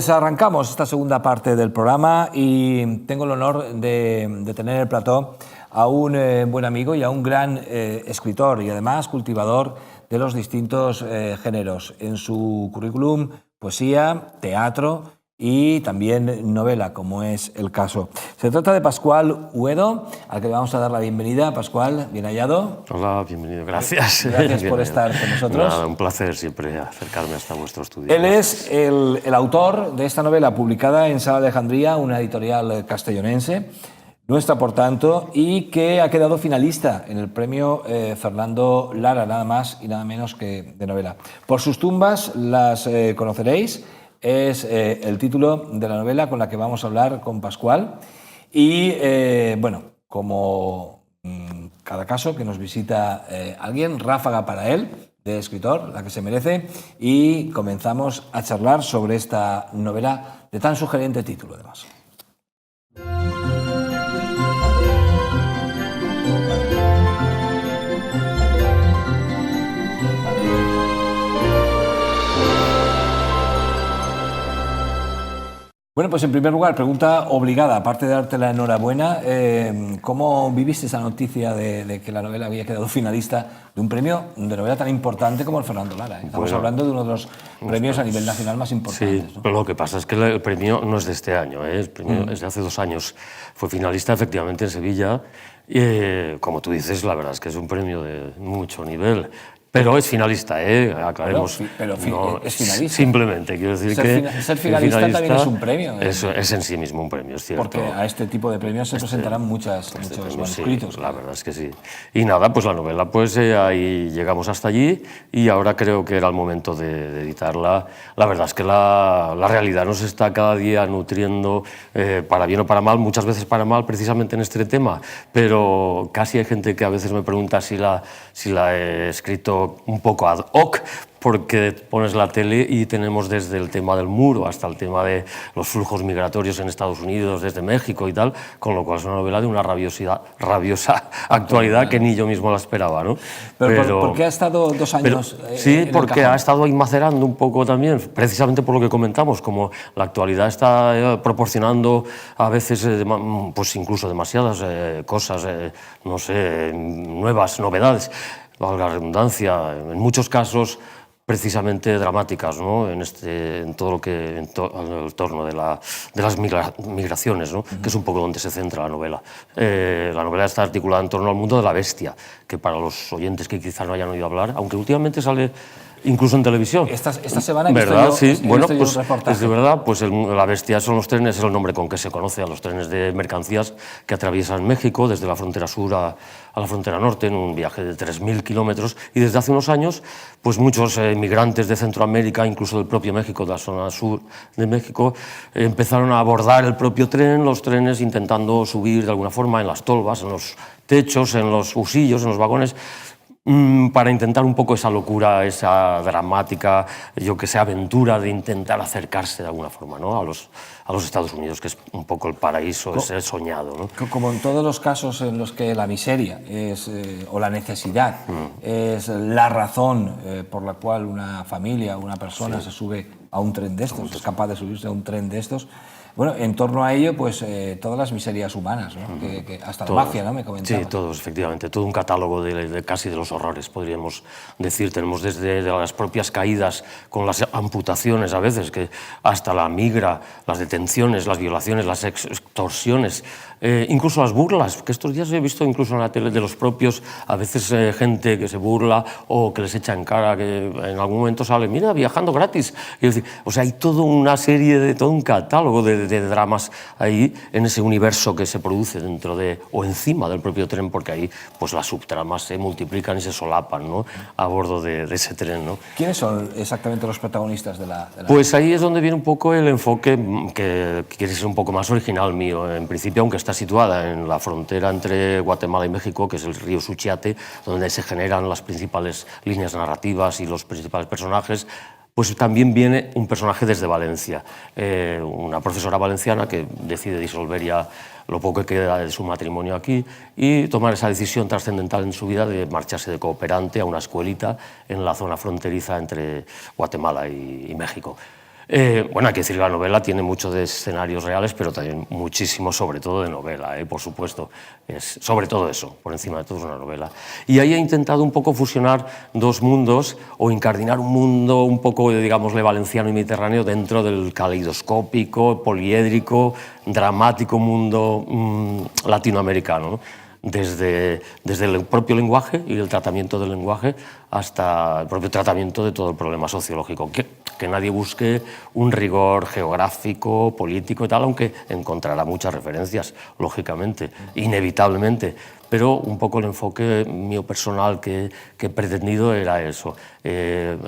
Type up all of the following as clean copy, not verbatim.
Pues arrancamos esta segunda parte del programa y tengo el honor de tener en el plató a un buen amigo y a un gran escritor y además cultivador de los distintos géneros. En su currículum, poesía, teatro y también novela, como es el caso. Se trata de Pascual Uedo, al que le vamos a dar la bienvenida. Pascual, bien hallado. Hola, bienvenido, gracias. Gracias por estar con nosotros. Nada, un placer siempre acercarme hasta vuestro estudio. Él es el autor de esta novela publicada en Sala Alejandría, una editorial castellonense, nuestra por tanto, y que ha quedado finalista en el premio Fernando Lara, nada más y nada menos que de novela. Por sus tumbas las conoceréis. Es el título de la novela con la que vamos a hablar con Pascual. Y bueno, como cada caso que nos visita alguien, ráfaga para él, de escritor, la que se merece, y comenzamos a charlar sobre esta novela de tan sugerente título, además. Bueno, pues en primer lugar, pregunta obligada, aparte de darte la enhorabuena, ¿cómo viviste esa noticia de que la novela había quedado finalista de un premio de novela tan importante como el Fernando Lara? Estamos hablando de uno de los premios a nivel nacional más importantes. Sí, ¿no? pero lo que pasa es que el premio no es de este año, el premio es de hace 2 años. Fue finalista efectivamente en Sevilla y, como tú dices, la verdad es que es un premio de mucho nivel. Pero es finalista, aclaremos. Pero no, es finalista. Simplemente, quiero decir ser finalista también es un premio. Es en sí mismo un premio, es cierto. Porque a este tipo de premios se presentarán muchos manuscritos. Sí, la verdad es que sí. Y nada, pues la novela, pues ahí llegamos hasta allí y ahora creo que era el momento de editarla. La verdad es que la realidad nos está cada día nutriendo, para bien o para mal, muchas veces para mal, precisamente en este tema, pero casi hay gente que a veces me pregunta si la he escrito un poco ad hoc, porque pones la tele y tenemos desde el tema del muro hasta el tema de los flujos migratorios en Estados Unidos, desde México y tal, con lo cual es una novela de una rabiosa actualidad que ni yo mismo la esperaba, ¿no? Pero ¿por qué ha estado 2 años sí, porque ha estado ahí macerando un poco también, precisamente por lo que comentamos, como la actualidad está proporcionando a veces pues incluso demasiadas cosas, no sé, nuevas novedades, valga la redundancia, en muchos casos precisamente dramáticas, ¿no? En todo lo que en el torno de las migraciones, ¿no? Que es un poco donde se centra la novela. La novela está articulada en torno al mundo de la bestia, que para los oyentes que quizás no hayan oído hablar, aunque últimamente sale incluso en televisión. Esta semana he visto ¿verdad? Yo, sí. Bueno, pues un reportaje. es de verdad, pues la bestia son los trenes, es el nombre con que se conoce a los trenes de mercancías que atraviesan México desde la frontera sur a la frontera norte en un viaje de 3.000 kilómetros, y desde hace unos años pues muchos migrantes de Centroamérica, incluso del propio México, de la zona sur de México, empezaron a abordar el propio tren, los trenes, intentando subir de alguna forma en las tolvas, en los techos, en los husillos, en los vagones, para intentar un poco esa locura, esa dramática, yo que sé, aventura de intentar acercarse de alguna forma, ¿no? a los Estados Unidos, que es un poco el paraíso ese soñado, ¿no? Como en todos los casos en los que la miseria o la necesidad es la razón por la cual una familia o una persona se sube a un tren de estos, es capaz de subirse a un tren de estos. Bueno, en torno a ello, pues todas las miserias humanas, ¿no? que hasta la mafia, ¿no? Me comentaba. Sí, todos, efectivamente, todo un catálogo de casi de los horrores, podríamos decir. Tenemos desde las propias caídas con las amputaciones a veces, que hasta la migra, las detenciones, las violaciones, las extorsiones, incluso las burlas, que estos días he visto incluso en la tele de los propios, a veces gente que se burla o que les echa en cara, que en algún momento sale, mira, viajando gratis. Y decir, o sea, hay toda una serie, todo un catálogo de dramas ahí en ese universo que se produce dentro o encima del propio tren, porque ahí pues las subtramas se multiplican y se solapan, ¿no? A bordo de ese tren, ¿no? ¿Quiénes son exactamente los protagonistas de la Pues ahí es donde viene un poco el enfoque que quiere ser un poco más original mío. En principio, aunque está situada en la frontera entre Guatemala y México, que es el río Suchiate, donde se generan las principales líneas narrativas y los principales personajes, pues también viene un personaje desde Valencia, una profesora valenciana que decide disolver ya lo poco que queda de su matrimonio aquí y tomar esa decisión trascendental en su vida de marcharse de cooperante a una escuelita en la zona fronteriza entre Guatemala y México. Bueno, hay que decir que la novela tiene mucho de escenarios reales, pero también muchísimo, sobre todo, de novela, por supuesto. Es sobre todo eso, por encima de todo es una novela. Y ahí he intentado un poco fusionar dos mundos o incardinar un mundo un poco, digámosle, valenciano y mediterráneo dentro del caleidoscópico, poliédrico, dramático mundo latinoamericano, ¿no? Desde el propio lenguaje y el tratamiento del lenguaje hasta el propio tratamiento de todo el problema sociológico. Que nadie busque un rigor geográfico, político y tal, aunque encontrará muchas referencias, lógicamente, inevitablemente. Pero un poco el enfoque mío personal que he pretendido era eso,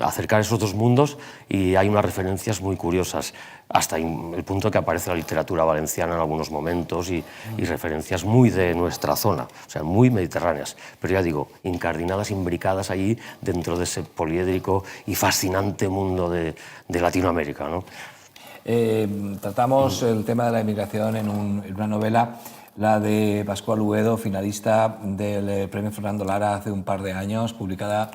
acercar esos dos mundos, y hay unas referencias muy curiosas, hasta el punto que aparece la literatura valenciana en algunos momentos y referencias muy de nuestra zona, o sea, muy mediterráneas, pero ya digo, incardinadas, imbricadas allí dentro de ese poliédrico y fascinante mundo de Latinoamérica, ¿no? Tratamos el tema de la inmigración en una novela, la de Pascual Uedo, finalista del Premio Fernando Lara hace un par de años, publicada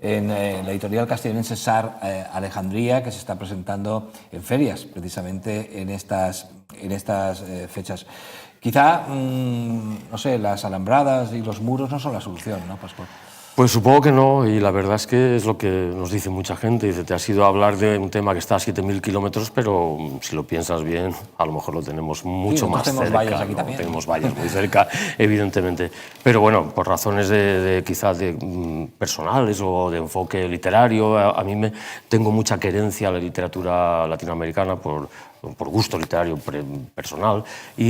en la editorial castellonense SAR Alejandría, que se está presentando en ferias, precisamente en estas fechas. Quizá, no sé, las alambradas y los muros no son la solución, ¿no, Pascual? Pues supongo que no, y la verdad es que es lo que nos dice mucha gente. Dice, te has ido a hablar de un tema que está a 7.000 kilómetros, pero si lo piensas bien, a lo mejor lo tenemos mucho más cerca. Tenemos vallas aquí también. Tenemos vallas muy cerca, evidentemente. Pero bueno, por razones quizás de personales o de enfoque literario, a mí tengo mucha querencia a la literatura latinoamericana por gusto literario personal,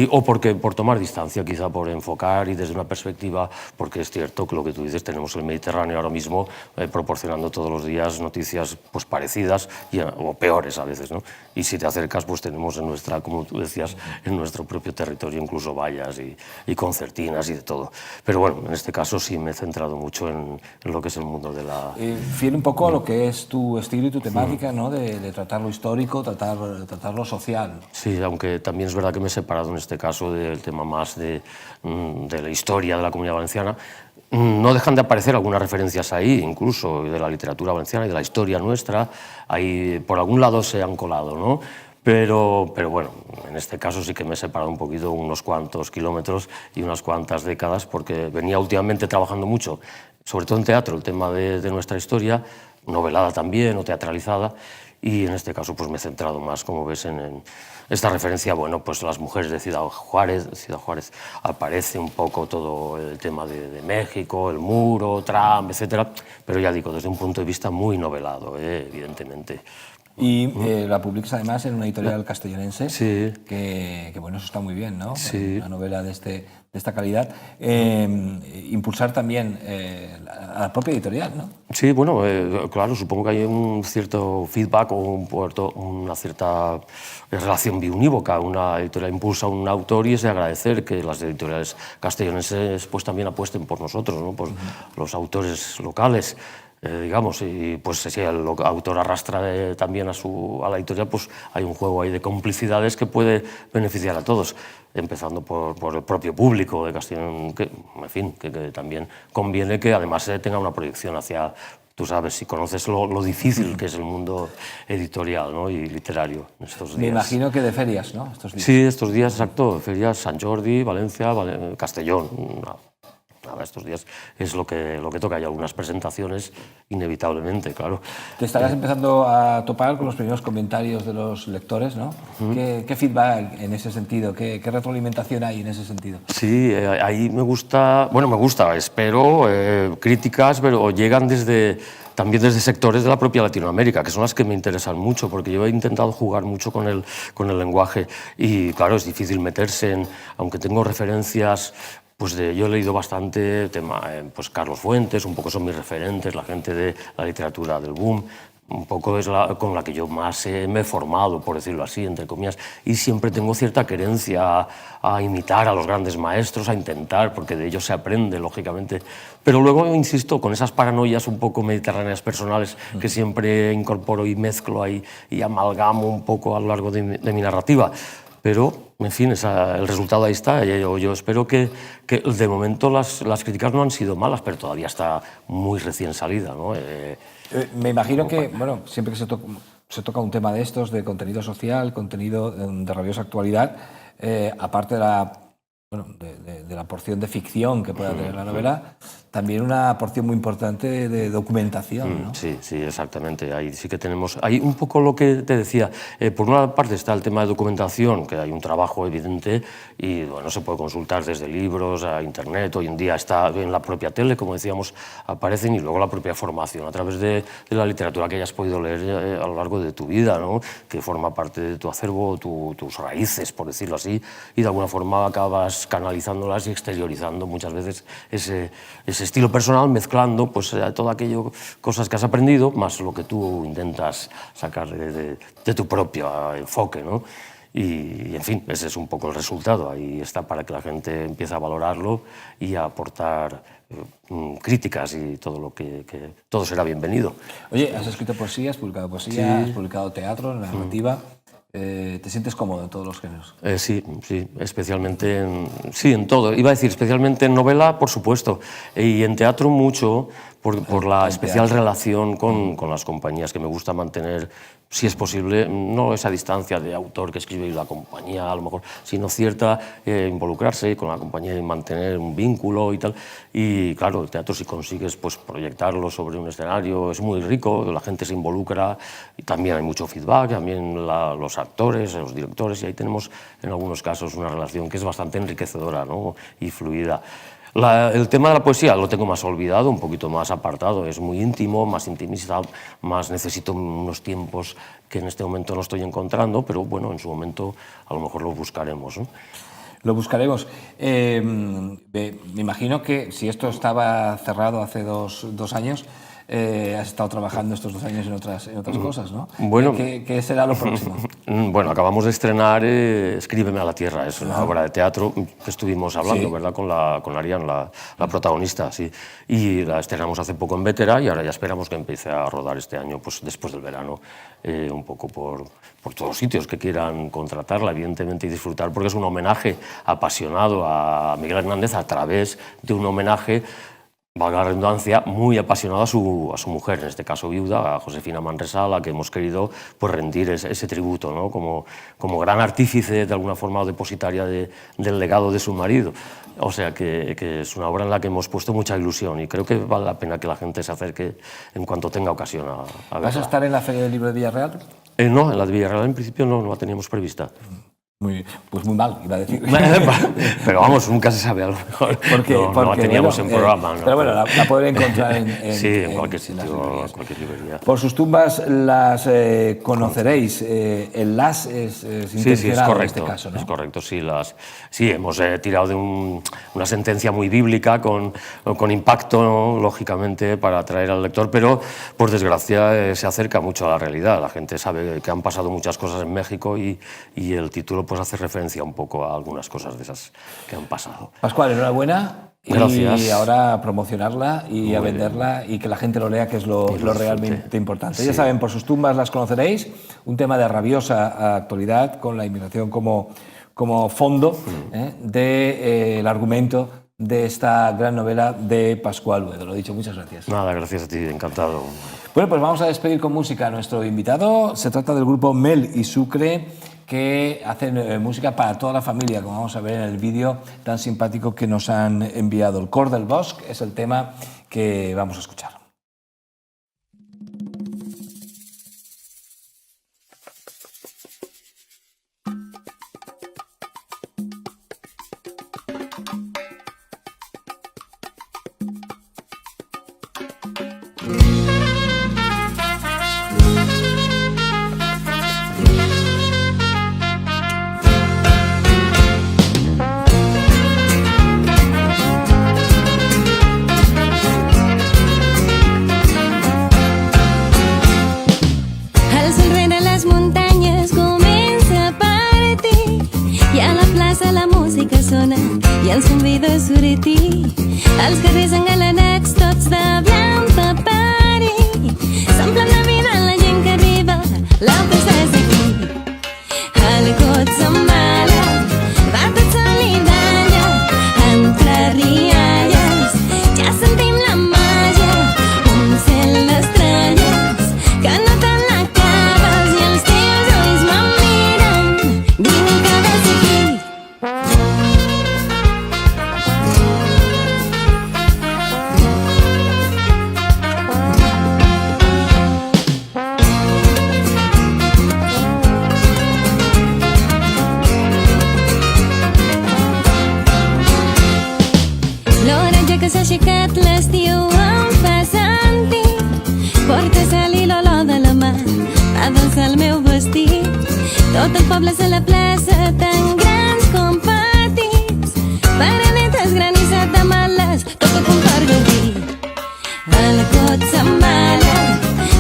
o por tomar distancia, quizá por enfocar y desde una perspectiva, porque es cierto que lo que tú dices, tenemos el Mediterráneo ahora mismo proporcionando todos los días noticias pues parecidas o peores a veces, ¿no? Y si te acercas, pues tenemos como tú decías, en nuestro propio territorio incluso vallas y concertinas y de todo. Pero bueno, en este caso sí me he centrado mucho en lo que es el mundo de la... Fiel un poco a lo que es tu estilo y tu temática, ¿no? De tratar lo histórico, tratar lo social. Sí, aunque también es verdad que me he separado en este caso del tema más de la historia de la Comunidad Valenciana. No dejan de aparecer algunas referencias ahí, incluso de la literatura valenciana y de la historia nuestra. Ahí por algún lado se han colado, ¿no? Pero bueno, en este caso sí que me he separado un poquito, unos cuantos kilómetros y unas cuantas décadas, porque venía últimamente trabajando mucho, sobre todo en teatro, el tema de nuestra historia, novelada también o teatralizada. Y en este caso pues me he centrado más, como ves, en esta referencia, bueno, pues las mujeres de Ciudad Juárez aparece un poco todo el tema de México, el muro, Trump, etcétera, pero ya digo, desde un punto de vista muy novelado, evidentemente. Y la publicas además en una editorial castellonense, sí. que bueno, eso está muy bien, ¿no? Sí. Una novela de esta calidad. Impulsar también a la propia editorial, ¿no? Sí, bueno, claro, supongo que hay un cierto feedback o una cierta relación biunívoca. Una editorial impulsa a un autor y es de agradecer que las editoriales castellonenses pues también apuesten por nosotros, ¿no? Por los autores locales. Digamos, y pues si el autor arrastra también a la editorial, pues hay un juego ahí de complicidades que puede beneficiar a todos, empezando por el propio público de Castellón, que, en fin, que también conviene que además tenga una proyección hacia, tú sabes, si conoces lo difícil que es el mundo editorial, ¿no? Y literario en estos días. Me imagino que de ferias, ¿no? Estos días. Sí, estos días, exacto, ferias, Sant Jordi, Valencia, Castellón. Nada, estos días es lo que toca. Hay algunas presentaciones, inevitablemente, claro. Te estarás empezando a topar con los primeros comentarios de los lectores, ¿no? ¿Qué feedback en ese sentido? ¿Qué retroalimentación hay en ese sentido? Sí, ahí me gusta, espero críticas, pero llegan también desde sectores de la propia Latinoamérica, que son las que me interesan mucho, porque yo he intentado jugar mucho con el lenguaje y, claro, es difícil meterse aunque tengo referencias. Pues yo he leído bastante tema, pues Carlos Fuentes, un poco son mis referentes, la gente de la literatura del boom, un poco es con la que yo más me he formado, por decirlo así, entre comillas, y siempre tengo cierta querencia a imitar a los grandes maestros, a intentar, porque de ellos se aprende, lógicamente. Pero luego, insisto, con esas paranoias un poco mediterráneas personales que siempre incorporo y mezclo ahí y amalgamo un poco a lo largo de mi narrativa. Pero, en fin, el resultado ahí está. Yo espero que de momento las críticas no han sido malas, pero todavía está muy recién salida, ¿no? Me imagino que, bueno, siempre que se se toca un tema de estos, de contenido social, contenido de rabiosa actualidad, aparte de la porción de ficción que pueda tener la novela, también una porción muy importante de documentación, ¿no? Sí, sí, exactamente. Ahí sí que tenemos... Hay un poco lo que te decía. Por una parte está el tema de documentación, que hay un trabajo evidente y bueno, se puede consultar desde libros a internet. Hoy en día está en la propia tele, como decíamos, aparecen, y luego la propia formación a través de la literatura que hayas podido leer a lo largo de tu vida, ¿no? Que forma parte de tu acervo, tus raíces, por decirlo así, y de alguna forma acabas canalizándolas y exteriorizando muchas veces ese estilo personal, mezclando pues todo aquello, cosas que has aprendido, más lo que tú intentas sacar de tu propio enfoque, ¿no? Y, en fin, ese es un poco el resultado. Ahí está para que la gente empiece a valorarlo y a aportar críticas y todo lo que todo será bienvenido. Oye, has escrito poesía, has publicado poesía, has publicado teatro, narrativa. ¿Te sientes cómodo en todos los géneros? Sí, especialmente en todo. Iba a decir, especialmente en novela, por supuesto, y en teatro mucho, por la especial relación con las compañías, que me gusta mantener, si es posible, no esa distancia de autor que escribe y la compañía, a lo mejor, sino cierta involucrarse con la compañía y mantener un vínculo y tal. Y claro, el teatro, si consigues pues, proyectarlo sobre un escenario, es muy rico, la gente se involucra y también hay mucho feedback, también los actores, los directores, y ahí tenemos en algunos casos una relación que es bastante enriquecedora, ¿no? Y fluida. El tema de la poesía lo tengo más olvidado, un poquito más apartado, es muy íntimo, más intimista, más necesito unos tiempos que en este momento no estoy encontrando, pero bueno, en su momento a lo mejor lo buscaremos, ¿no? Lo buscaremos. Me imagino que si esto estaba cerrado hace dos años, has estado trabajando estos 2 años en otras cosas, ¿no? Bueno, ¿Qué será lo próximo? Bueno, acabamos de estrenar Escríbeme a la tierra, es una obra de teatro que estuvimos hablando, sí, ¿verdad? Con Arián, la protagonista, sí. Y la estrenamos hace poco en Vétera y ahora ya esperamos que empiece a rodar este año, pues después del verano, un poco por todos los sitios que quieran contratarla, evidentemente, y disfrutar, porque es un homenaje apasionado a Miguel Hernández a través de un homenaje, valga la redundancia, muy apasionado a su mujer, en este caso viuda, a Josefina Manresa, a la que hemos querido pues, rendir ese tributo, ¿no? como gran artífice, de alguna forma, o depositaria del legado de su marido. O sea que es una obra en la que hemos puesto mucha ilusión y creo que vale la pena que la gente se acerque en cuanto tenga ocasión a verla. ¿Vas a estar en la Feria del Libro de Villarreal? No, en la de Villarreal en principio no la teníamos prevista. Pues muy mal, iba a decir. Pero vamos, nunca se sabe, a lo mejor. Porque no la teníamos en programa. ¿No? Pero bueno, la podré encontrar en cualquier sitio, cualquier librería. Por sus tumbas las conoceréis. El las es intencionado en este caso, ¿no? Es correcto, sí. Hemos tirado de una sentencia muy bíblica con impacto, ¿no? Lógicamente, para atraer al lector, pero por desgracia se acerca mucho a la realidad. La gente sabe que han pasado muchas cosas en México y el título pues hace referencia un poco a algunas cosas de esas que han pasado. Pascual, enhorabuena. Gracias. Y ahora a promocionarla y muy a venderla y que la gente lo lea, que es lo realmente importante. Sí. Ya saben, por sus tumbas las conoceréis. Un tema de rabiosa actualidad con la inmigración como fondo del argumento de esta gran novela de Pascual Uedo. Lo dicho, muchas gracias. Nada, gracias a ti, encantado. Bueno, pues vamos a despedir con música a nuestro invitado. Se trata del grupo Mel y Sucre, que hacen música para toda la familia, como vamos a ver en el vídeo tan simpático que nos han enviado. El Cor del Bosc es el tema que vamos a escuchar. I el somriure de Suretí, els carrers engalanats tots de blanc papari. S'omplen de vida la gent que arriba, la festa és aquí. El cotxe mala, va tot sol i balla, entre rialles, ja sentim la màgia, un cel d'estrelles que no te n'acabes Tot l'estiu em fa sentir, portes a l'olor de la mà, va dansa el meu vestit. Tot el poble a la plaça, tan grans com petits, baranetes, granissat de males, tot ho comparga el vi. A la Cotzambala,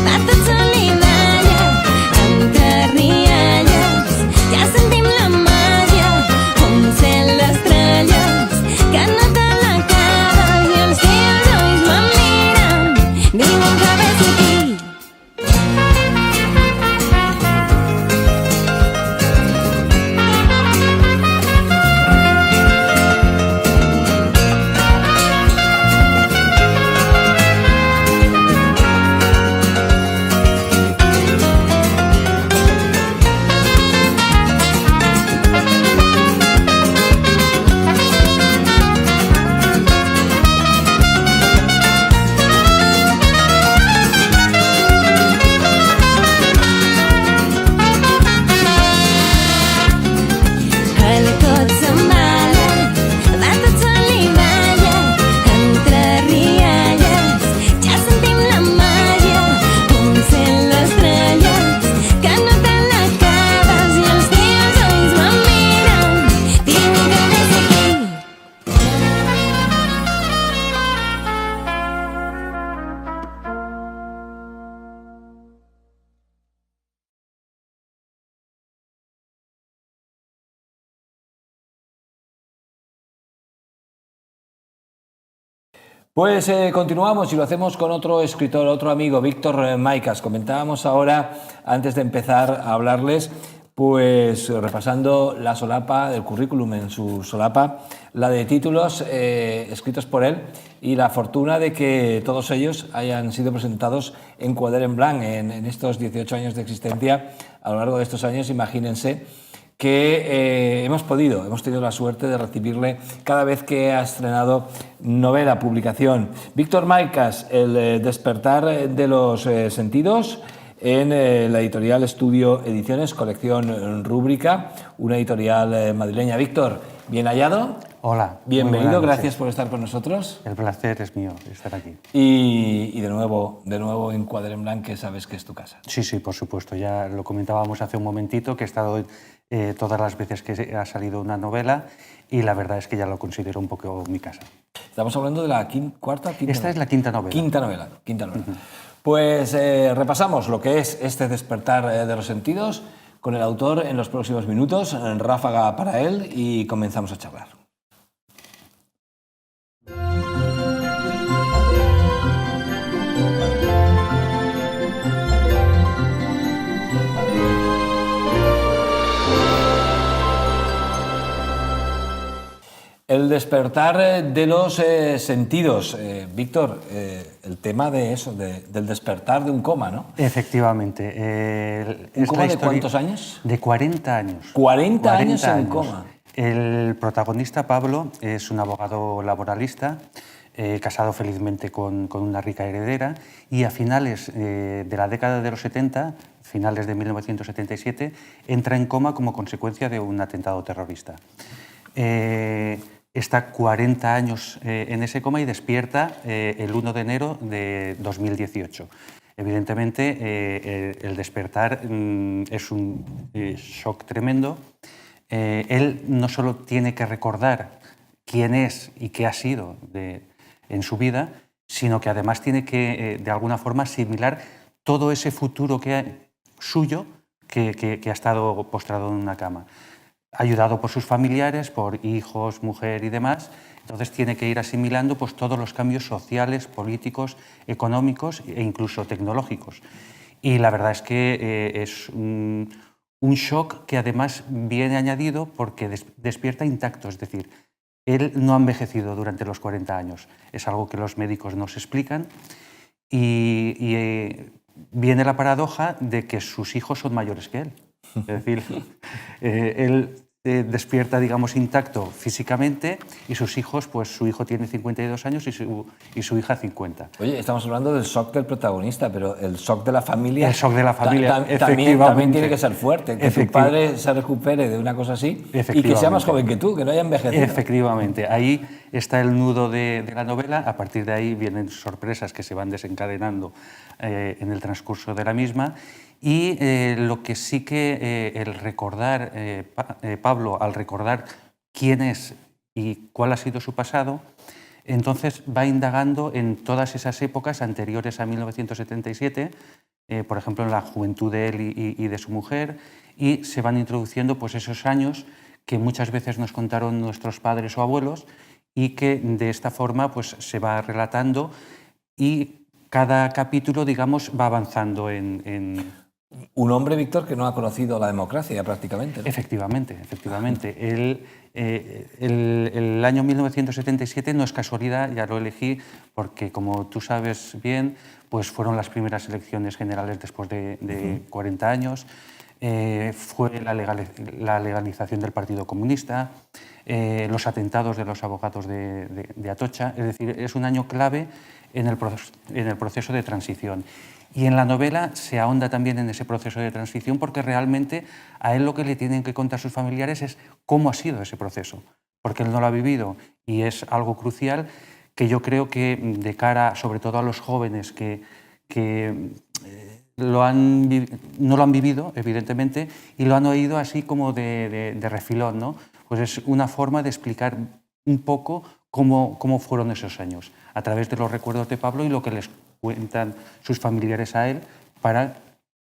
va tot sol i balla, entre rialles, ja sentim la màgia, on sent les estrelles, que no te l'acabes i els teus ulls me'n miren, diuen que ves aquí. Pues continuamos y lo hacemos con otro escritor, otro amigo, Víctor Maicas. Comentábamos ahora, antes de empezar a hablarles, pues repasando la solapa del currículum en su solapa, la de títulos escritos por él y la fortuna de que todos ellos hayan sido presentados en Quader en Blanc en estos 18 años de existencia. A lo largo de estos años, imagínense que hemos tenido la suerte de recibirle cada vez que ha estrenado novela, publicación. Víctor Maicas, El despertar de los sentidos, en la editorial Estudio Ediciones, colección Rúbrica, una editorial madrileña. Víctor, bien hallado. Hola. Bienvenido, gracias por estar con nosotros. El placer es mío estar aquí. Y de nuevo en Quader en Blanc, que sabes que es tu casa. Sí, sí, por supuesto. Ya lo comentábamos hace un momentito, que he estado todas las veces que ha salido una novela y la verdad es que ya lo considero un poco mi casa. Estamos hablando de la cuarta. Esta es la quinta novela. Quinta novela. Pues repasamos lo que es este despertar de los sentidos con el autor en los próximos minutos, en ráfaga para él, y comenzamos a charlar. El despertar de los sentidos. Víctor, el tema de eso, del despertar de un coma, ¿no? Efectivamente. ¿Un coma de cuántos años? De 40 años. 40 años en coma. El protagonista, Pablo, es un abogado laboralista, casado felizmente con una rica heredera, y a finales de la década de los 70, finales de 1977, entra en coma como consecuencia de un atentado terrorista. Está 40 años en ese coma y despierta el 1 de enero de 2018. Evidentemente, el despertar es un shock tremendo. Él no solo tiene que recordar quién es y qué ha sido en su vida, sino que además tiene que, de alguna forma, asimilar todo ese futuro suyo que ha estado postrado en una cama, ayudado por sus familiares, por hijos, mujer y demás. Entonces tiene que ir asimilando pues, todos los cambios sociales, políticos, económicos e incluso tecnológicos. Y la verdad es que es un shock que además viene añadido porque despierta intacto, es decir, él no ha envejecido durante los 40 años. Es algo que los médicos nos explican y viene la paradoja de que sus hijos son mayores que él. Es decir, él despierta, digamos, intacto físicamente, y sus hijos, pues su hijo tiene 52 años y su hija 50. Oye, estamos hablando del shock del protagonista, pero el shock de la familia... El shock de la familia, también tiene que ser fuerte. Que tu padre se recupere de una cosa así y que sea más joven que tú, que no haya envejecido. Efectivamente. Ahí está el nudo de la novela. A partir de ahí vienen sorpresas que se van desencadenando en el transcurso de la misma. Y lo que sí que el recordar, Pablo, al recordar quién es y cuál ha sido su pasado, entonces va indagando en todas esas épocas anteriores a 1977, por ejemplo, en la juventud de él y de su mujer, y se van introduciendo pues, esos años que muchas veces nos contaron nuestros padres o abuelos y que de esta forma pues, se va relatando y cada capítulo, digamos, va avanzando en... Un hombre, Víctor, que no ha conocido la democracia prácticamente, ¿no? Efectivamente, efectivamente. El año 1977 no es casualidad, ya lo elegí porque, como tú sabes bien, pues fueron las primeras elecciones generales después de 40 años. Fue la legalización del Partido Comunista, los atentados de los abogados de Atocha. Es decir, es un año clave en el proceso de transición. Y en la novela se ahonda también en ese proceso de transición porque realmente a él lo que le tienen que contar sus familiares es cómo ha sido ese proceso, porque él no lo ha vivido y es algo crucial que yo creo que de cara sobre todo a los jóvenes que no lo han vivido, evidentemente, y lo han oído así como de refilón, ¿no? Pues es una forma de explicar un poco cómo fueron esos años, a través de los recuerdos de Pablo y lo que les cuentan sus familiares a él, para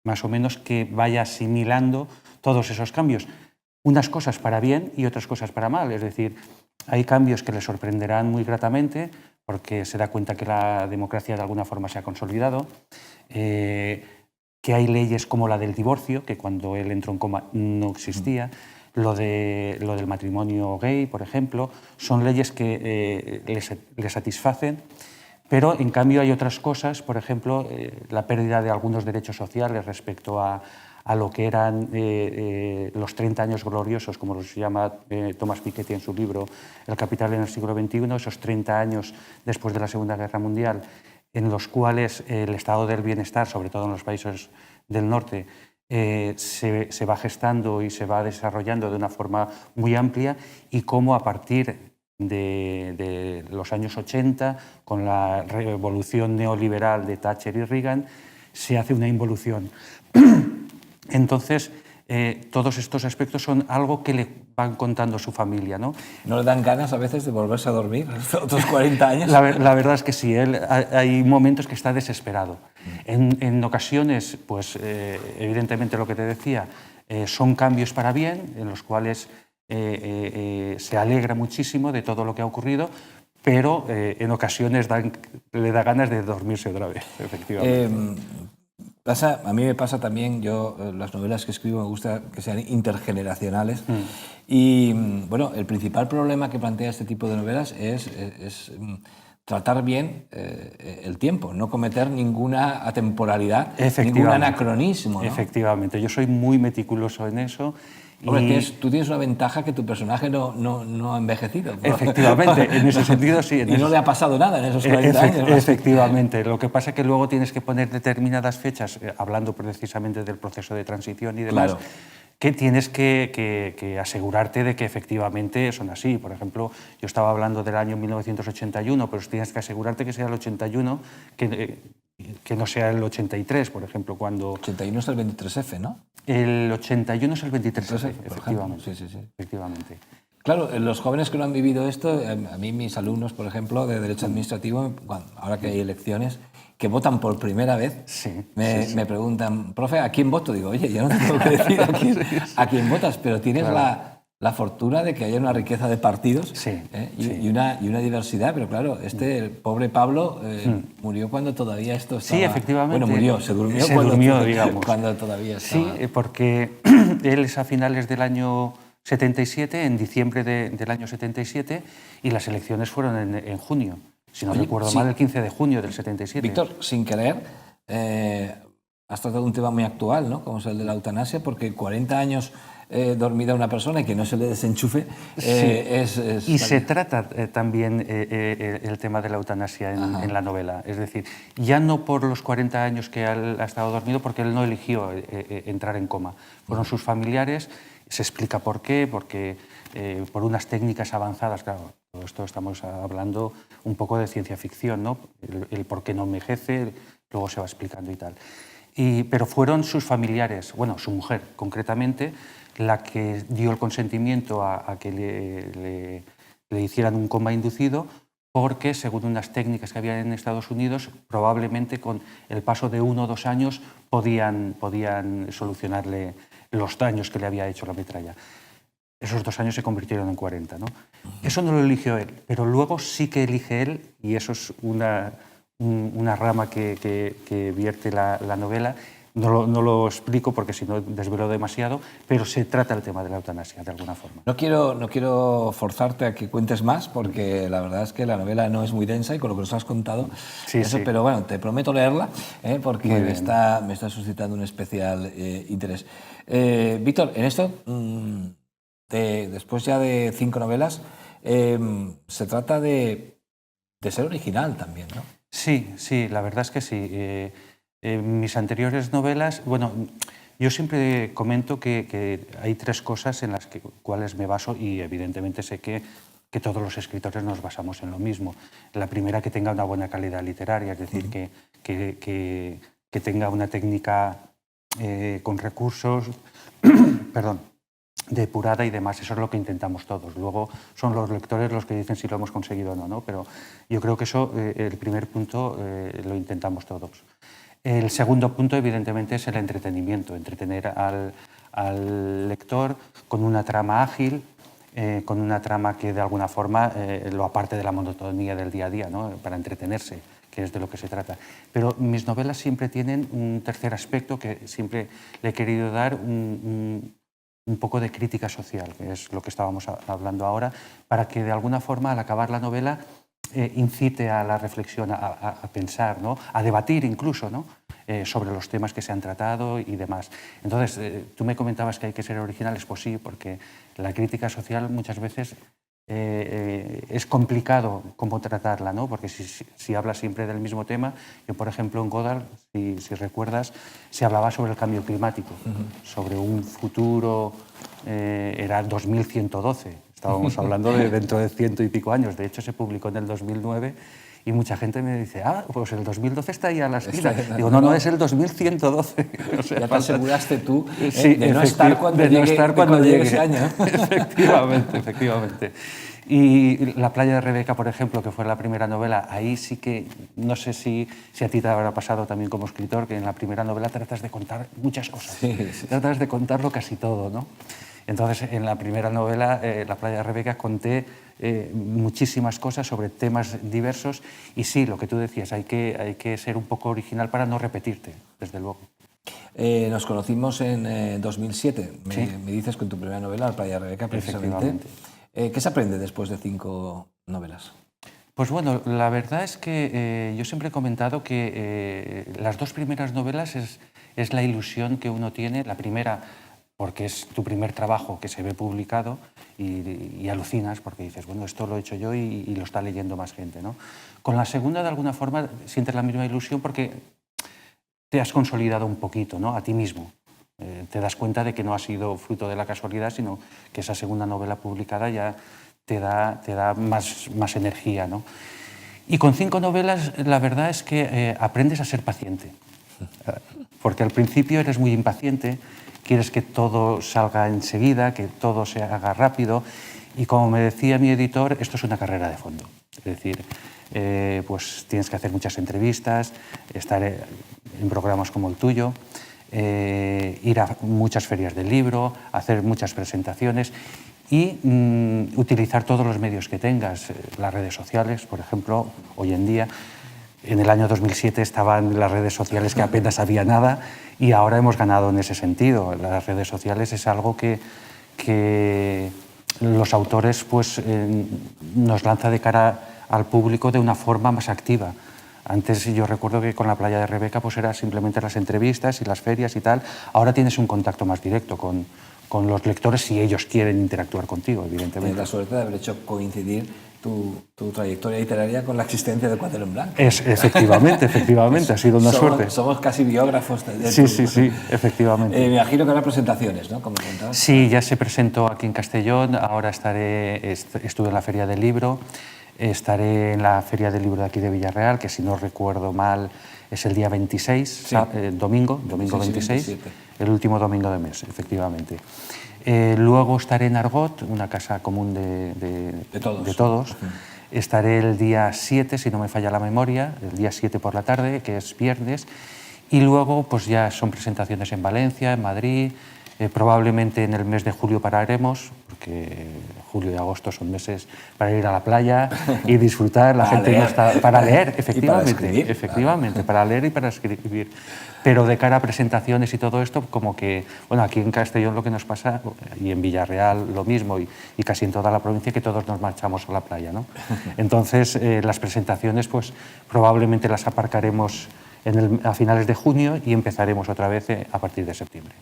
más o menos que vaya asimilando todos esos cambios. Unas cosas para bien y otras cosas para mal, es decir, hay cambios que le sorprenderán muy gratamente porque se da cuenta que la democracia de alguna forma se ha consolidado, que hay leyes como la del divorcio, que cuando él entró en coma no existía, lo del matrimonio gay, por ejemplo, son leyes que le satisfacen, pero en cambio hay otras cosas, por ejemplo, la pérdida de algunos derechos sociales respecto a lo que eran los 30 años gloriosos, como los llama Thomas Piketty en su libro El capital en el siglo XXI, esos 30 años después de la Segunda Guerra Mundial, en los cuales el estado del bienestar, sobre todo en los países del norte, se va gestando y se va desarrollando de una forma muy amplia, y cómo a partir de los años 80, con la revolución neoliberal de Thatcher y Reagan, se hace una involución. Entonces, todos estos aspectos son algo que le van contando su familia, ¿no? ¿No le dan ganas a veces de volverse a dormir otros 40 años? La verdad es que sí, hay momentos que está desesperado. En ocasiones, pues evidentemente lo que te decía, son cambios para bien, en los cuales se alegra muchísimo de todo lo que ha ocurrido, pero en ocasiones le da ganas de dormirse otra vez, efectivamente. A mí me pasa también, las novelas que escribo me gusta que sean intergeneracionales. Y bueno, el principal problema que plantea este tipo de novelas es tratar bien el tiempo, no cometer ninguna atemporalidad, ningún anacronismo, ¿no? Efectivamente, yo soy muy meticuloso en eso. Hombre, tú tienes una ventaja, que tu personaje no ha envejecido. Efectivamente, en ese sentido sí. Y no le ha pasado nada en esos 40 años. Efectivamente. Lo que pasa es que luego tienes que poner determinadas fechas, hablando precisamente del proceso de transición y demás, claro, que tienes que asegurarte de que efectivamente son así. Por ejemplo, yo estaba hablando del año 1981, pero tienes que asegurarte que sea el 81, que no sea el 83, por ejemplo, cuando... 81 es el 23F, ¿no? El 81 es el 23F, efectivamente. Sí. Efectivamente. Claro, los jóvenes que no han vivido esto, a mí mis alumnos, por ejemplo, de Derecho Administrativo, ahora que hay elecciones, que votan por primera vez, me preguntan, profe, ¿a quién voto? Digo, oye, yo no te tengo que decir a quién votas, pero tienes la fortuna de que haya una riqueza de partidos y una diversidad, pero claro, el pobre Pablo murió cuando todavía esto estaba... Sí, efectivamente. Bueno, murió, se durmió digamos. Cuando todavía estaba... Sí, porque él es a finales del año 77, en diciembre del año 77, y las elecciones fueron en junio. Si no recuerdo mal, el 15 de junio del 77. Víctor, sin querer, has tratado un tema muy actual, ¿no? Como es el de la eutanasia, porque 40 años dormida una persona y que no se le desenchufe, Y se trata también el tema de la eutanasia en la novela. Es decir, ya no por los 40 años que él ha estado dormido, porque él no eligió entrar en coma. Fueron sus familiares, se explica por qué, porque por unas técnicas avanzadas, claro, todo esto estamos hablando un poco de ciencia ficción, ¿no? El por qué no envejece, luego se va explicando y tal. Pero fueron sus familiares, bueno, su mujer concretamente, la que dio el consentimiento a que le hicieran un coma inducido, porque según unas técnicas que había en Estados Unidos, probablemente con el paso de 1 o 2 años podían solucionarle los daños que le había hecho la metralla. Esos 2 años se convirtieron en 40, ¿no? Eso no lo eligió él, pero luego sí que elige él, y eso es una rama que vierte la novela. No lo explico porque si no desvelo demasiado, pero se trata el tema de la eutanasia de alguna forma. No quiero forzarte a que cuentes más, porque la verdad es que la novela no es muy densa y con lo que nos has contado, Sí. pero bueno, te prometo leerla, porque me está suscitando un especial interés. Víctor, en esto, después ya de 5 novelas, se trata de ser original también, ¿no? Sí, la verdad es que sí. Mis anteriores novelas, bueno, yo siempre comento que hay 3 cosas en las cuales me baso y evidentemente sé que todos los escritores nos basamos en lo mismo. La primera, que tenga una buena calidad literaria, es decir, que tenga una técnica con recursos, perdón, depurada y demás. Eso es lo que intentamos todos. Luego son los lectores los que dicen si lo hemos conseguido o no, ¿no? Pero yo creo que eso, el primer punto, lo intentamos todos. El segundo punto, evidentemente, es el entretenimiento, entretener al lector con una trama ágil, con una trama que de alguna forma lo aparte de la monotonía del día a día, ¿no? Para entretenerse, que es de lo que se trata. Pero mis novelas siempre tienen un tercer aspecto que siempre le he querido dar un poco de crítica social, que es lo que estábamos hablando ahora, para que de alguna forma al acabar la novela incite a la reflexión, a pensar, ¿no? A debatir incluso, ¿no? Sobre los temas que se han tratado y demás. Entonces, tú me comentabas que hay que ser originales, pues sí, porque la crítica social muchas veces es complicado cómo tratarla, ¿no? Porque si hablas siempre del mismo tema, yo por ejemplo en Godard, si recuerdas, se hablaba sobre el cambio climático, sobre un futuro, era 2112, estábamos hablando de dentro de 100 y pico años, de hecho se publicó en el 2009 y mucha gente me dice, pues el 2012 está ahí a la esquina. Digo, no, es el 2112. O sea, ya te aseguraste tú de no estar cuando llegue ese año. Efectivamente. Y La playa de Rebeca, por ejemplo, que fue la primera novela, ahí sí que, no sé si a ti te habrá pasado también como escritor, que en la primera novela tratas de contar muchas cosas. Sí. Tratas de contarlo casi todo, ¿no? Entonces, en la primera novela, La playa de Rebeca, conté muchísimas cosas sobre temas diversos y sí, lo que tú decías, hay que ser un poco original para no repetirte, desde luego. Nos conocimos en 2007, me dices con tu primera novela, La playa de Rebeca, precisamente. ¿Qué se aprende después de 5 novelas? Pues bueno, la verdad es que yo siempre he comentado que las 2 primeras novelas es la ilusión que uno tiene, la primera porque es tu primer trabajo que se ve publicado y alucinas porque dices, bueno, esto lo he hecho yo y lo está leyendo más gente, ¿no? Con la segunda, de alguna forma, sientes la misma ilusión porque te has consolidado un poquito, ¿no? A ti mismo. Te das cuenta de que no ha sido fruto de la casualidad, sino que esa segunda novela publicada ya te da más energía, ¿no? Y con 5 novelas, la verdad es que aprendes a ser paciente. Porque al principio eres muy impaciente, quieres que todo salga enseguida, que todo se haga rápido. Y como me decía mi editor, esto es una carrera de fondo. Es decir, pues tienes que hacer muchas entrevistas, estar en programas como el tuyo, ir a muchas ferias del libro, hacer muchas presentaciones y utilizar todos los medios que tengas. Las redes sociales, por ejemplo, hoy en día. En el año 2007 estaban las redes sociales que apenas había nada y ahora hemos ganado en ese sentido. Las redes sociales es algo que los autores pues, nos lanza de cara al público de una forma más activa. Antes yo recuerdo que con La playa de Rebeca pues era simplemente las entrevistas y las ferias y tal. Ahora tienes un contacto más directo con con los lectores si ellos quieren interactuar contigo, evidentemente. Tienes la suerte de haber hecho coincidir tu trayectoria literaria con la existencia de Cuaderno en Blanco. Efectivamente, ha sido una suerte. Somos casi biógrafos de Sí, efectivamente. Me imagino que habrá presentaciones, ¿no? Como comentabas. Sí, ya se presentó aquí en Castellón, ahora estuve en la Feria del Libro, estaré en la Feria del Libro de aquí de Villarreal, que si no recuerdo mal es el día 26, sí. domingo 26, el último domingo de mes, efectivamente. Luego estaré en Argot, una casa común de todos. Estaré el día 7, si no me falla la memoria, el día 7 por la tarde, que es viernes. Y luego pues ya son presentaciones en Valencia, en Madrid. Probablemente en el mes de julio pararemos, porque julio y agosto son meses para ir a la playa y disfrutar. La gente no está para leer, efectivamente, para leer y para escribir. Pero de cara a presentaciones y todo esto, como que, bueno, aquí en Castellón lo que nos pasa, y en Villarreal lo mismo, y casi en toda la provincia, que todos nos marchamos a la playa, ¿no? Entonces, las presentaciones, pues probablemente las aparcaremos a finales de junio y empezaremos otra vez a partir de septiembre.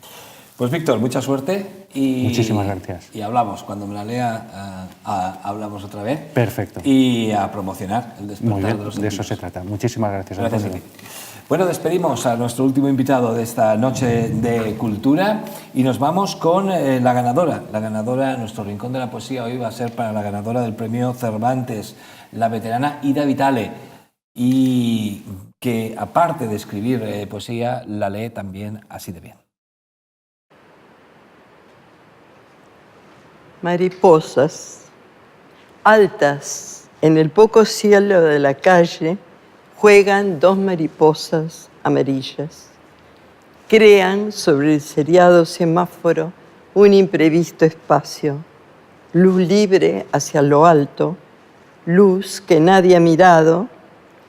Pues Víctor, mucha suerte y muchísimas gracias. Y hablamos, cuando me la lea, hablamos otra vez. Perfecto. Y a promocionar el despertar Muy bien, de los de eso se trata. Muchísimas gracias, Antonio. Gracias a ti. Bueno, despedimos a nuestro último invitado de esta noche de cultura y nos vamos con la ganadora. La ganadora, nuestro rincón de la poesía hoy va a ser para la ganadora del premio Cervantes, la veterana Ida Vitale, y que aparte de escribir poesía, la lee también así de bien. Mariposas, altas en el poco cielo de la calle, juegan dos mariposas amarillas. Crean sobre el seriado semáforo un imprevisto espacio, luz libre hacia lo alto, luz que nadie ha mirado,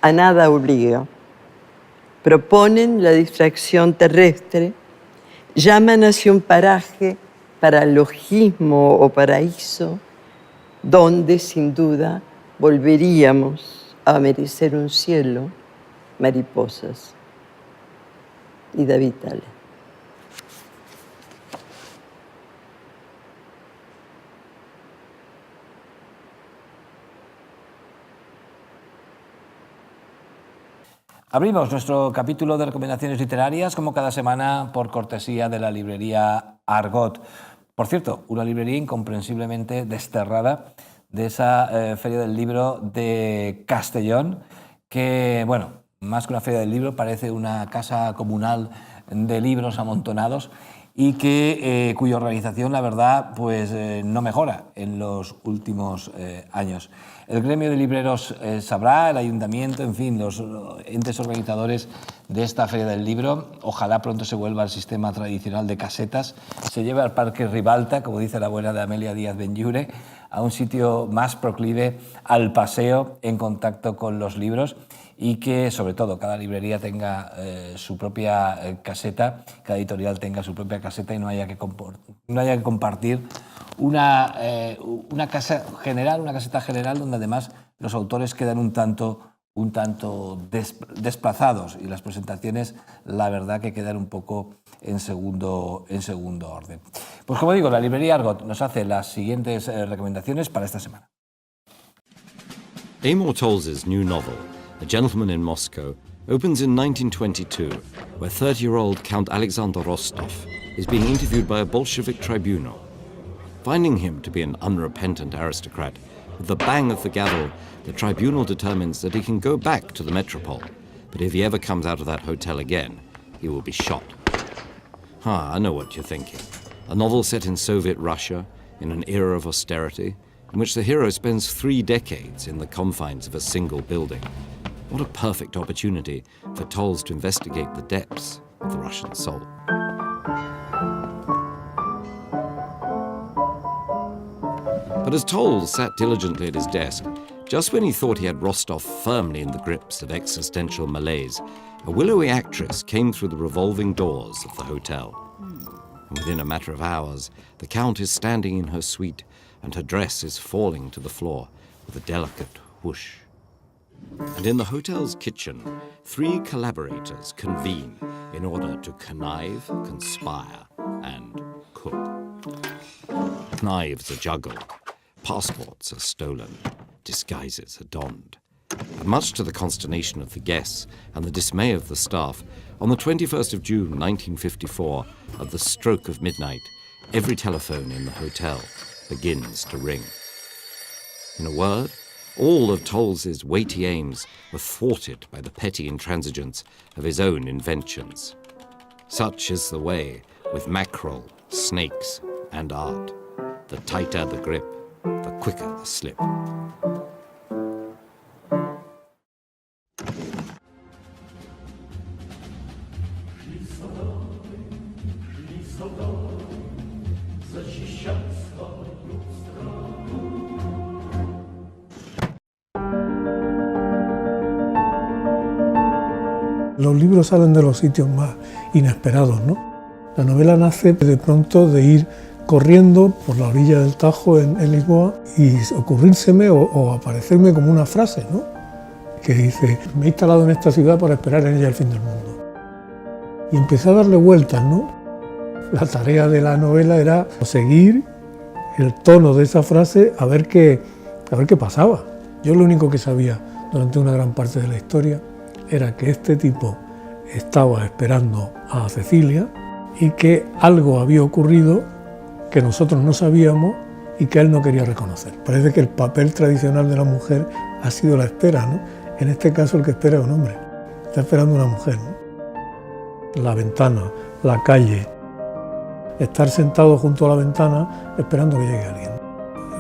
a nada obliga. Proponen la distracción terrestre, llaman hacia un paraje paralogismo o paraíso, donde sin duda volveríamos a merecer un cielo, mariposas. Ida Vitale. Abrimos nuestro capítulo de recomendaciones literarias, como cada semana, por cortesía de la librería Argot. Por cierto, una librería incomprensiblemente desterrada de esa Feria del Libro de Castellón, que, bueno, más que una Feria del Libro, parece una casa comunal de libros amontonados y cuya organización, la verdad, pues no mejora en los últimos años. El gremio de libreros sabrá, el ayuntamiento, en fin, los entes organizadores de esta Feria del Libro. Ojalá pronto se vuelva al sistema tradicional de casetas, se lleve al Parque Ribalta, como dice la abuela de Amelia Díaz Benlliure, a un sitio más proclive al paseo en contacto con los libros y que, sobre todo, cada librería tenga su propia caseta, cada editorial tenga su propia caseta y no haya que compartir una caseta general donde además los autores quedan un tanto desplazados y las presentaciones, la verdad, que quedan un poco en segundo orden. Pues como digo, la librería Argot nos hace las siguientes recomendaciones para esta semana. Amor Towles' new novel, A Gentleman in Moscow, opens in 1922, where 30-year-old Count Alexander Rostov is being interviewed by a Bolshevik tribunal. Finding him to be an unrepentant aristocrat, with the bang of the gavel, the tribunal determines that he can go back to the metropole, but if he ever comes out of that hotel again, he will be shot. I know what you're thinking. A novel set in Soviet Russia, in an era of austerity, in which the hero spends 3 decades in the confines of a single building. What a perfect opportunity for Towles to investigate the depths of the Russian soul. But as Towles sat diligently at his desk, just when he thought he had Rostov firmly in the grips of existential malaise, a willowy actress came through the revolving doors of the hotel. And within a matter of hours, the Count is standing in her suite, and her dress is falling to the floor with a delicate whoosh. And in the hotel's kitchen, 3 collaborators convene in order to connive, conspire, and cook. knives are juggled, passports are stolen, disguises are donned. And much to the consternation of the guests and the dismay of the staff, on the 21st of June 1954, at the stroke of midnight, every telephone in the hotel begins to ring. In a word, all of Tolls's weighty aims were thwarted by the petty intransigence of his own inventions. Such is the way with mackerel, snakes, and art. The tighter the grip, the quicker the slip. Los libros salen de los sitios más inesperados, ¿no? La novela nace de pronto de ir corriendo por la orilla del Tajo en Lisboa y ocurrírseme o aparecerme como una frase, ¿no? Que dice: me he instalado en esta ciudad para esperar en ella el fin del mundo. Y empecé a darle vueltas, ¿no? La tarea de la novela era seguir el tono de esa frase a ver qué pasaba. Yo lo único que sabía durante una gran parte de la historia era que este tipo estaba esperando a Cecilia y que algo había ocurrido que nosotros no sabíamos y que él no quería reconocer. Parece que el papel tradicional de la mujer ha sido la espera, ¿no? En este caso el que espera es un hombre, está esperando una mujer, ¿no? La ventana, la calle, estar sentado junto a la ventana esperando que llegue alguien.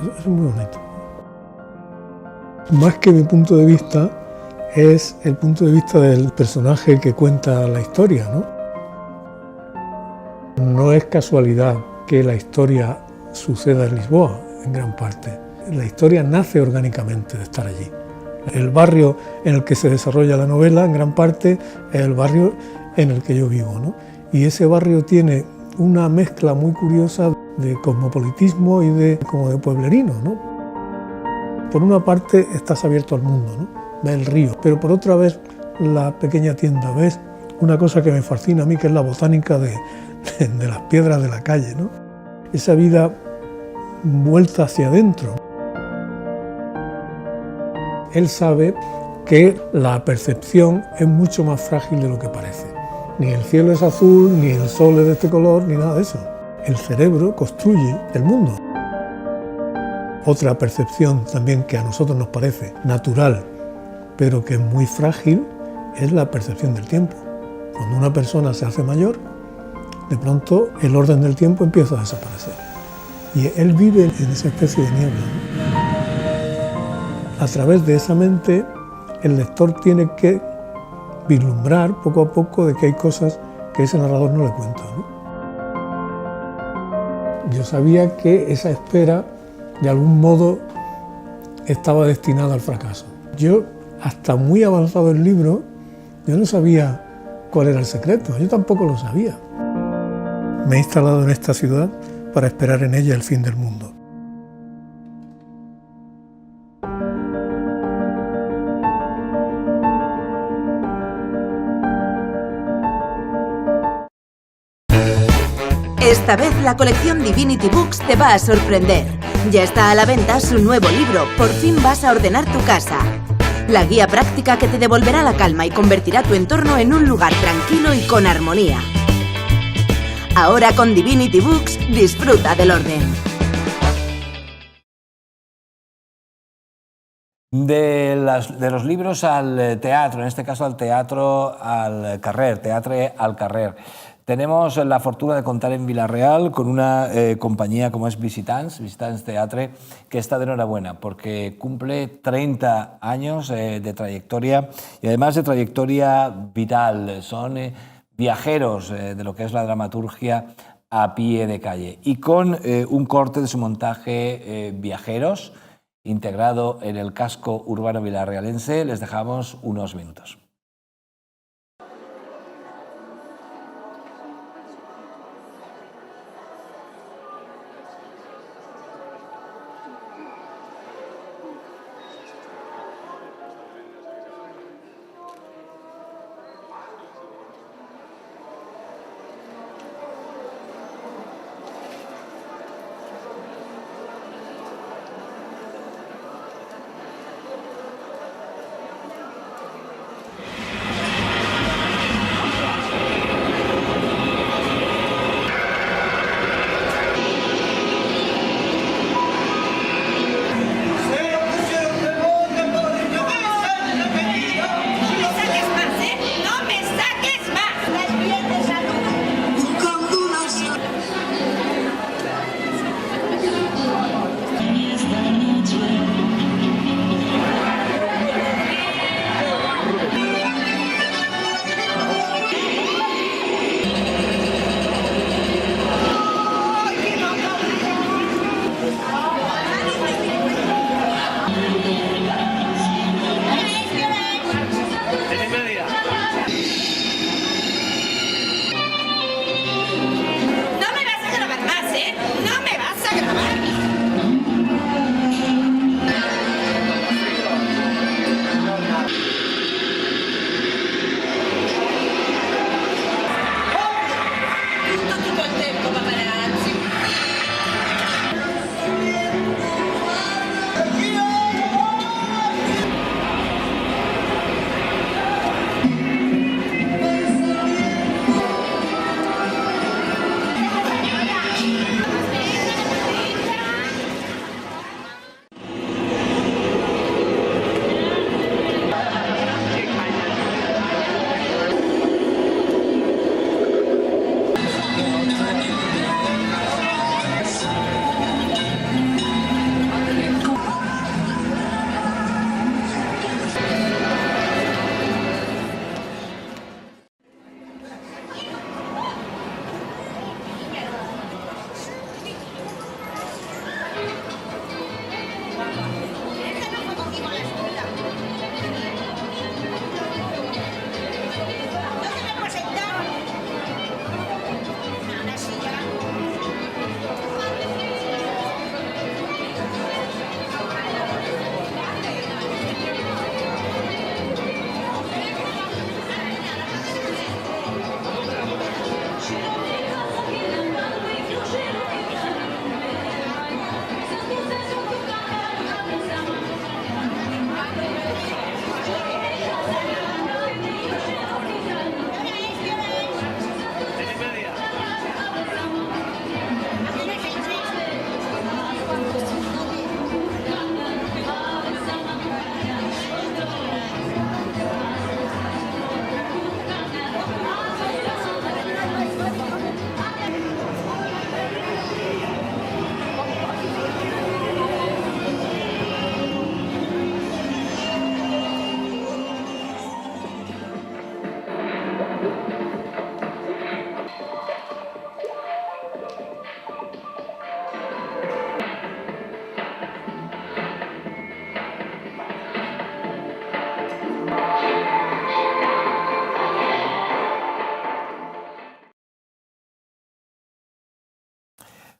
Eso es muy bonito. Más que mi punto de vista, es el punto de vista del personaje que cuenta la historia, ¿no? No es casualidad que la historia suceda en Lisboa, en gran parte. La historia nace orgánicamente de estar allí. El barrio en el que se desarrolla la novela, en gran parte, es el barrio en el que yo vivo, ¿no? Y ese barrio tiene una mezcla muy curiosa de cosmopolitismo y como de pueblerino, ¿no? Por una parte estás abierto al mundo, ¿no? Ves el río, pero por otra vez la pequeña tienda, ves una cosa que me fascina a mí, que es la botánica de las piedras de la calle, ¿no? Esa vida vuelta hacia adentro. Él sabe que la percepción es mucho más frágil de lo que parece. Ni el cielo es azul, ni el sol es de este color, ni nada de eso. El cerebro construye el mundo. Otra percepción también que a nosotros nos parece natural, pero que es muy frágil, es la percepción del tiempo. Cuando una persona se hace mayor, de pronto el orden del tiempo empieza a desaparecer. Y él vive en esa especie de niebla, ¿no? A través de esa mente, el lector tiene que vislumbrar poco a poco de que hay cosas que ese narrador no le cuenta, ¿no? Yo sabía que esa espera, de algún modo, estaba destinada al fracaso. Yo, hasta muy avanzado el libro, yo no sabía cuál era el secreto, yo tampoco lo sabía. Me he instalado en esta ciudad para esperar en ella el fin del mundo. Esta vez la colección Divinity Books te va a sorprender. Ya está a la venta su nuevo libro, Por fin vas a ordenar tu casa. La guía práctica que te devolverá la calma y convertirá tu entorno en un lugar tranquilo y con armonía. Ahora con Divinity Books, disfruta del orden. De los libros al teatro, en este caso al teatro al carrer, Teatre al carrer. Tenemos la fortuna de contar en Vila-real con una compañía como es Visitants Teatre, que está de enhorabuena porque cumple 30 años de trayectoria y además de trayectoria vital. Son viajeros de lo que es la dramaturgia a pie de calle. Y con un corte de su montaje Viajeros, integrado en el casco urbano vilarrealense, les dejamos unos minutos.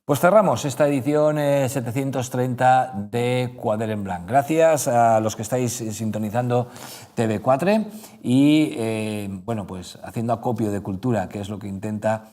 Pues cerramos esta edición 730 de Quadern en Blanc. Gracias a los que estáis sintonizando TV4 y bueno, pues haciendo acopio de cultura, que es lo que intenta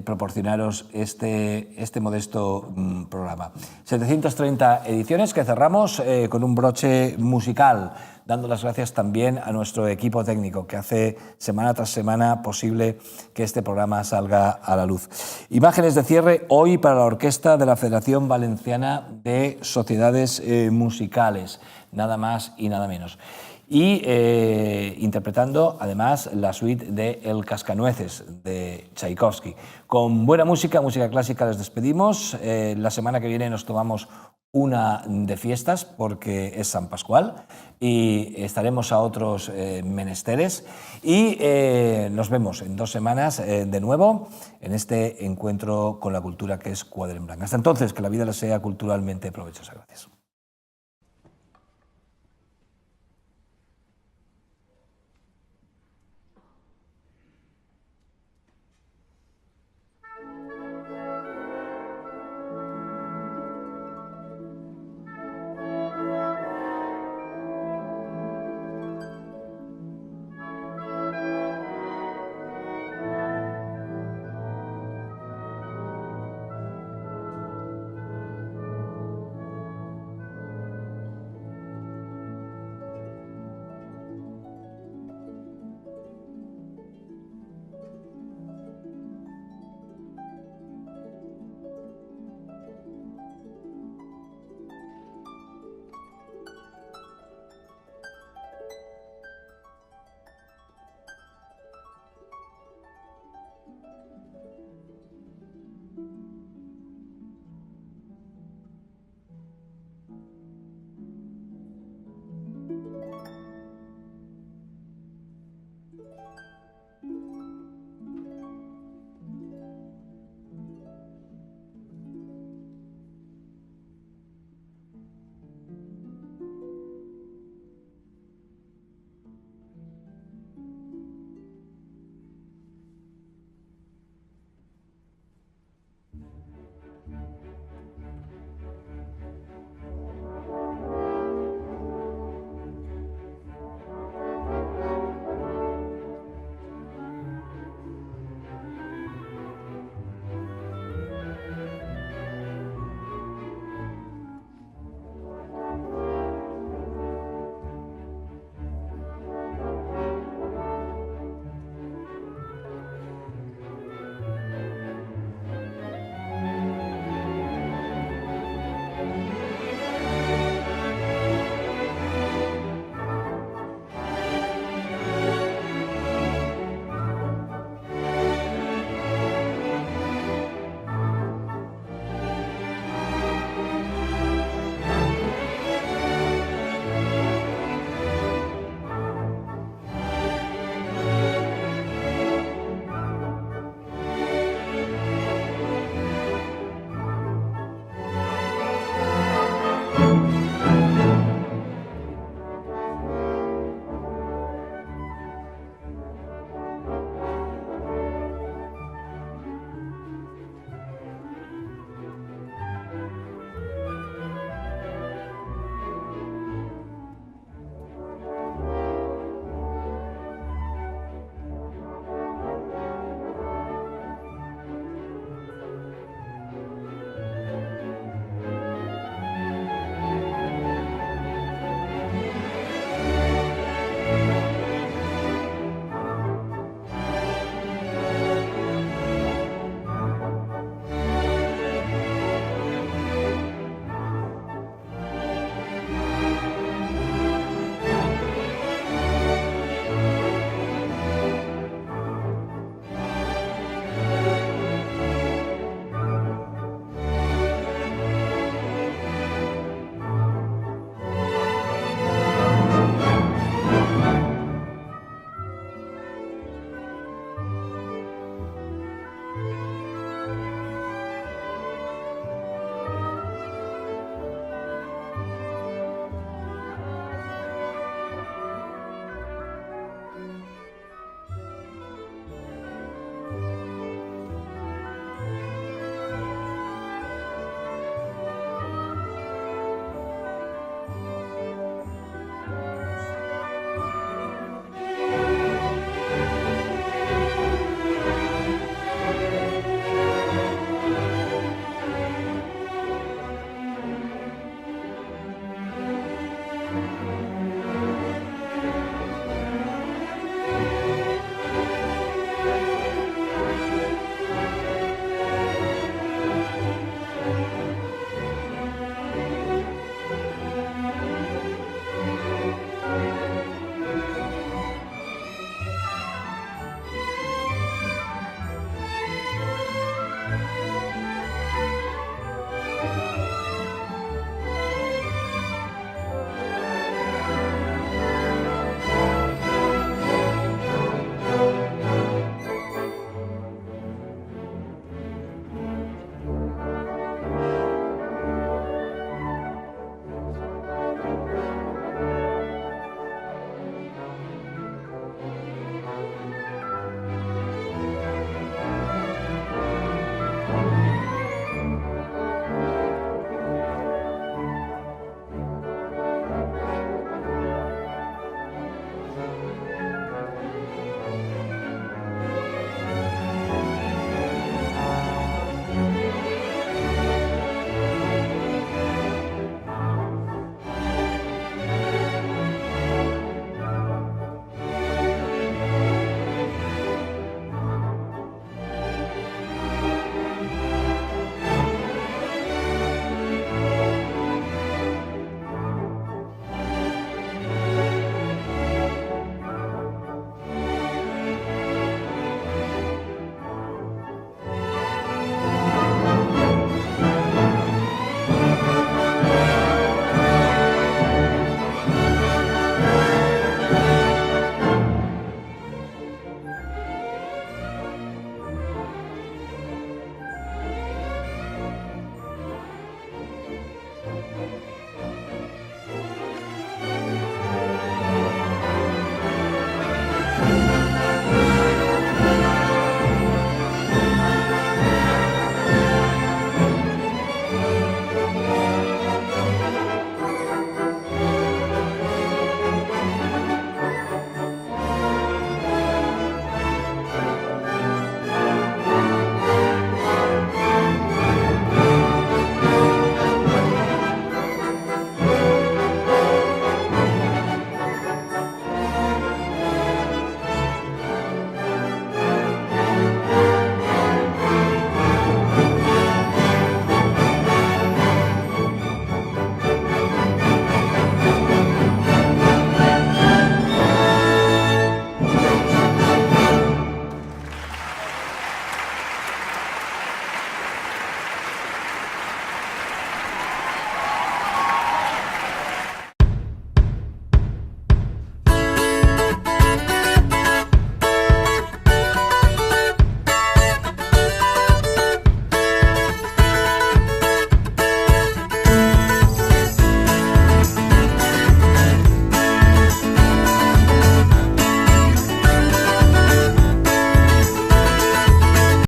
proporcionaros este modesto programa. 730 ediciones que cerramos con un broche musical, dando las gracias también a nuestro equipo técnico que hace semana tras semana posible que este programa salga a la luz. Imágenes de cierre hoy para la orquesta de la Federación Valenciana de Sociedades Musicales, nada más y nada menos. Y interpretando además la suite de El Cascanueces de Tchaikovsky. Con buena música, música clásica, les despedimos. La semana que viene nos tomamos una de fiestas porque es San Pascual y estaremos a otros menesteres y nos vemos en 2 semanas de nuevo en este encuentro con la cultura que es Quadern en Blanc. Hasta entonces, que la vida les sea culturalmente provechosa. Gracias.